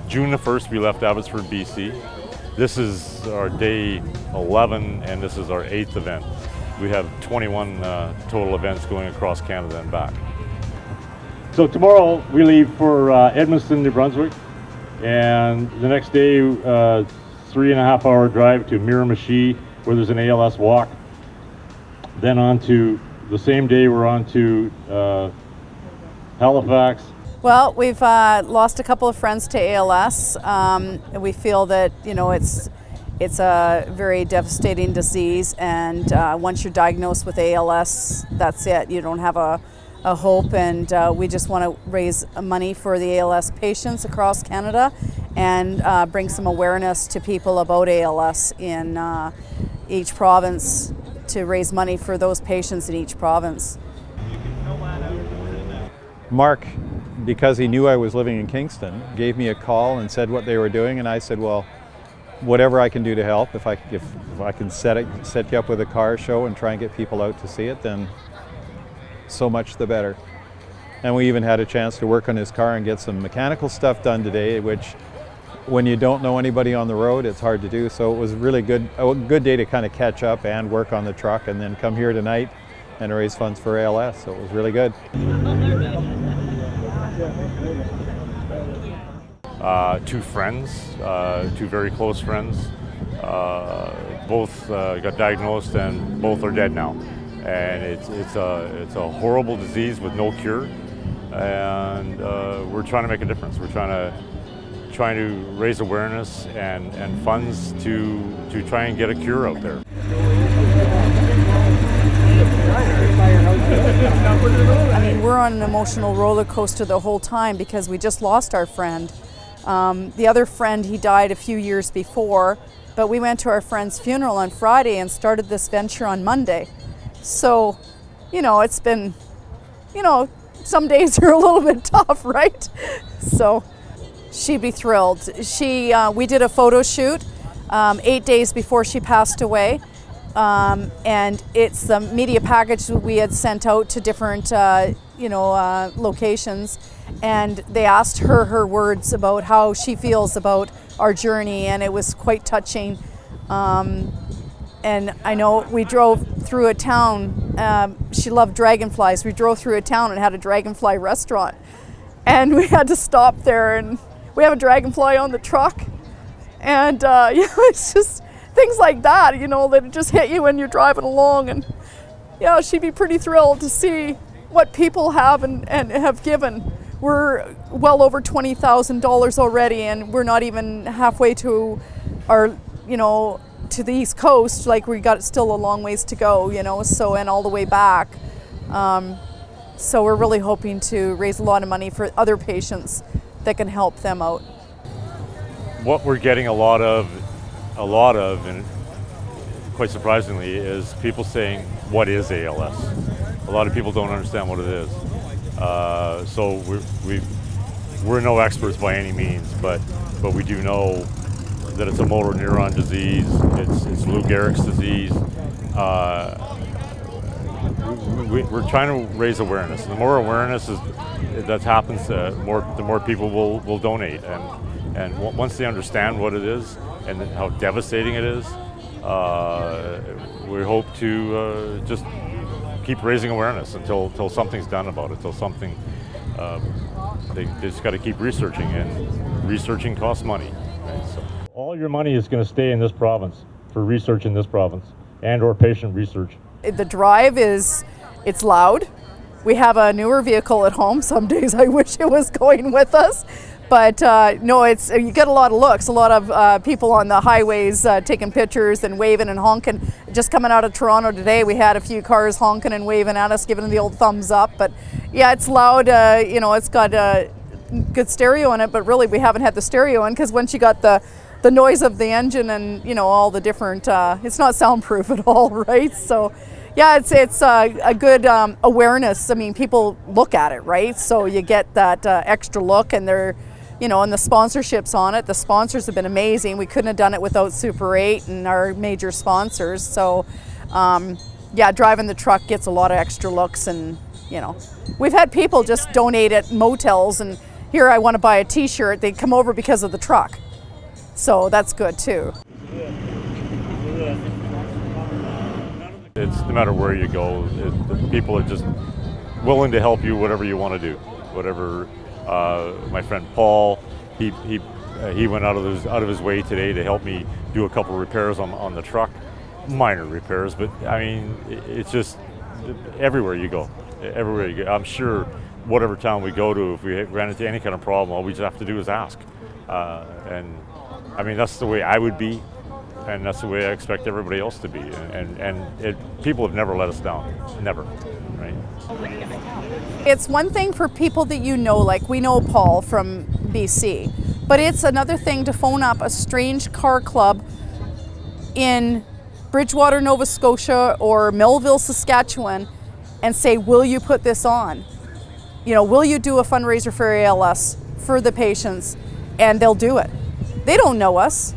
June the 1st, we left Abbotsford, BC. This is our day 11, and this is our 8th event. We have 21 total events going across Canada and back. So tomorrow we leave for Edmundston, New Brunswick, and the next day 3.5-hour drive to Miramichi, where there's an ALS walk. Then on to the same day we're on to Halifax. Well, we've lost a couple of friends to ALS. We feel that it's a very devastating disease, and once you're diagnosed with ALS, that's it. You don't have a hope, and we just want to raise money for the ALS patients across Canada and bring some awareness to people about ALS in each province, to raise money for those patients in each province. Mark, because he knew I was living in Kingston, gave me a call and said what they were doing, and I said, well, whatever I can do to help, if I can set you up with a car show and try and get people out to see it, then so much the better. And we even had a chance to work on his car and get some mechanical stuff done today, which when you don't know anybody on the road, it's hard to do. So it was really a good day to kind of catch up and work on the truck, and then come here tonight and raise funds for ALS. So it was really good. Two friends, two very close friends, both got diagnosed and both are dead now. And it's a horrible disease with no cure, and we're trying to make a difference. We're trying to raise awareness and funds to try and get a cure out there. I mean, we're on an emotional roller coaster the whole time because we just lost our friend. The other friend, he died a few years before, but we went to our friend's funeral on Friday and started this venture on Monday. So, it's been, some days are a little bit tough, right? So she'd be thrilled. We did a photo shoot 8 days before she passed away. And it's the media package that we had sent out to different, locations, and they asked her words about how she feels about our journey, and it was quite touching. And I know we drove through a town, she loved dragonflies. We drove through a town and had a dragonfly restaurant, and we had to stop there, and we have a dragonfly on the truck, and it's just things like that, that just hit you when you're driving along. And yeah, she'd be pretty thrilled to see what people have and have given. We're well over $20,000 already, and we're not even halfway to our, to the East Coast. Like, we got still a long ways to go, so, and all the way back. So we're really hoping to raise a lot of money for other patients that can help them out. What we're getting a lot of, and quite surprisingly, is people saying, what is ALS? A lot of people don't understand what it is. So we're no experts by any means, but we do know that it's a motor neuron disease. It's Lou Gehrig's disease. We're trying to raise awareness. The more awareness that happens, the more people will donate. And once they understand what it is and how devastating it is, we hope to just keep raising awareness until something's done about it, until something, they just got to keep researching, and researching costs money. Right? So all your money is going to stay in this province for research in this province and or patient research. The drive it's loud. We have a newer vehicle at home. Some days I wish it was going with us. But no, you get a lot of looks, a lot of people on the highways taking pictures and waving and honking. Just coming out of Toronto today, we had a few cars honking and waving at us, giving the old thumbs up. But yeah, it's loud. It's got a good stereo in it, but really we haven't had the stereo in, because once you got the noise of the engine and all the different, it's not soundproof at all, right? So yeah, it's a good awareness. I mean, people look at it, right? So you get that extra look, and they're, and the sponsorships on it. The sponsors have been amazing. We couldn't have done it without Super 8 and our major sponsors. So yeah, driving the truck gets a lot of extra looks, and we've had people just donate at motels and here I want to buy a t-shirt, they come over because of the truck. So that's good too. It's no matter where you go, the people are just willing to help you whatever you want to do. Whatever. My friend Paul, he went out of his way today to help me do a couple repairs on the truck, minor repairs. But I mean, it's just everywhere you go. Everywhere you go. I'm sure whatever town we go to, if we ran into any kind of problem, all we just have to do is ask. And I mean, that's the way I would be, and that's the way I expect everybody else to be. And people have never let us down, never, right? It's one thing for people that you know, like we know Paul from BC, but it's another thing to phone up a strange car club in Bridgewater, Nova Scotia or Melville, Saskatchewan, and say, will you put this on? You know, will you do a fundraiser for ALS for the patients? And they'll do it. They don't know us.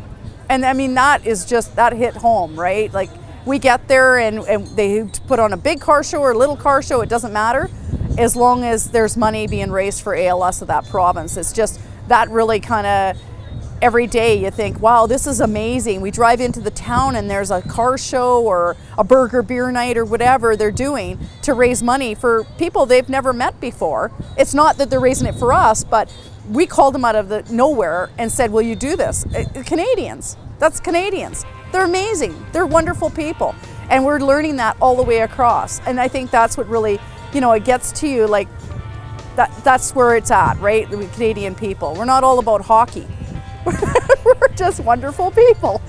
And I mean, that hit home, right? Like we get there and they put on a big car show or a little car show, it doesn't matter, as long as there's money being raised for ALS of that province. It's just that really kind of, every day you think, wow, this is amazing. We drive into the town and there's a car show or a burger beer night or whatever they're doing to raise money for people they've never met before. It's not that they're raising it for us, but we called them out of the nowhere and said, will you do this? Canadians, that's Canadians. They're amazing. They're wonderful people. And we're learning that all the way across. And I think that's what really, you know, it gets to you, like that's where it's at, right? The Canadian people. We're not all about hockey. We're just wonderful people.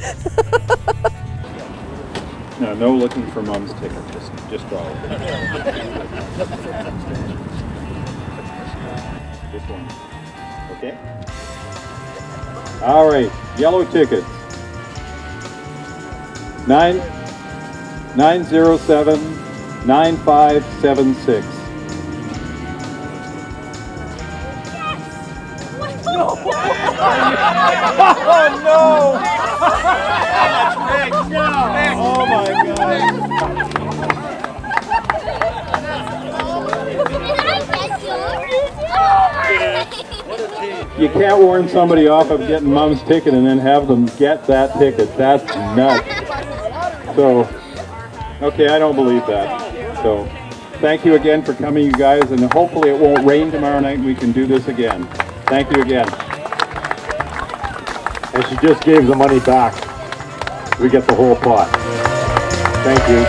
No looking for mom's ticket, just draw it. This one. Okay? All right, yellow ticket. 907-9576. Oh no! Oh my God! You can't warn somebody off of getting mom's ticket and then have them get that ticket. That's nuts. So, okay, I don't believe that. So, thank you again for coming, you guys, and hopefully it won't rain tomorrow night and we can do this again. Thank you again. And she just gave the money back. We get the whole pot. Thank you.